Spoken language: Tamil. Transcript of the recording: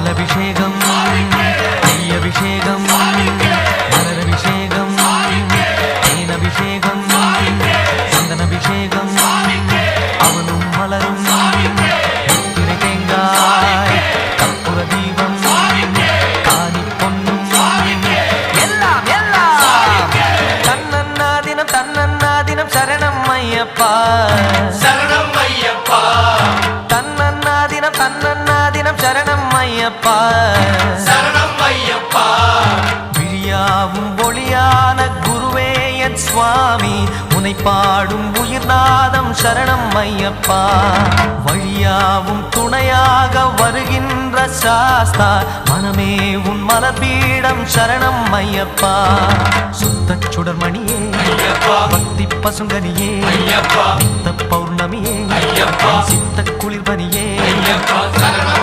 பாலபிஷேகம் நெய்யபிஷேகம் மலரபிஷேகம் தேனபிஷேகம் சந்தனபிஷேகம் அவனும் மலரும் முத்திரை தேங்காய் கற்பூர தீபம் காணி பொன்னும் எல்லாம் எல்லாம் தன்னன்னாதினம் சரணம் ஐயப்பா சரணம் ஐயப்பா தன்னன்னாதினம் சரணம் ஐயப்பா சரணம் ஐயப்பா விழியாவும் ஒளியான குருவே என் சுவாமி உனை பாடும் உயிர்நாதம் சரணம் ஐயப்பா வழியாவும் துணையாக வருகின்ற சாஸ்தா மனமே உன் மலர்பீடம் சரணம் ஐயப்பா சுத்த சுடர்மணியே பக்தி பசுங்கனியே ஐயப்பா பௌர்ணமியே ஐயப்பா சித்த குளிர்பனியே ஐயப்பா சரணம்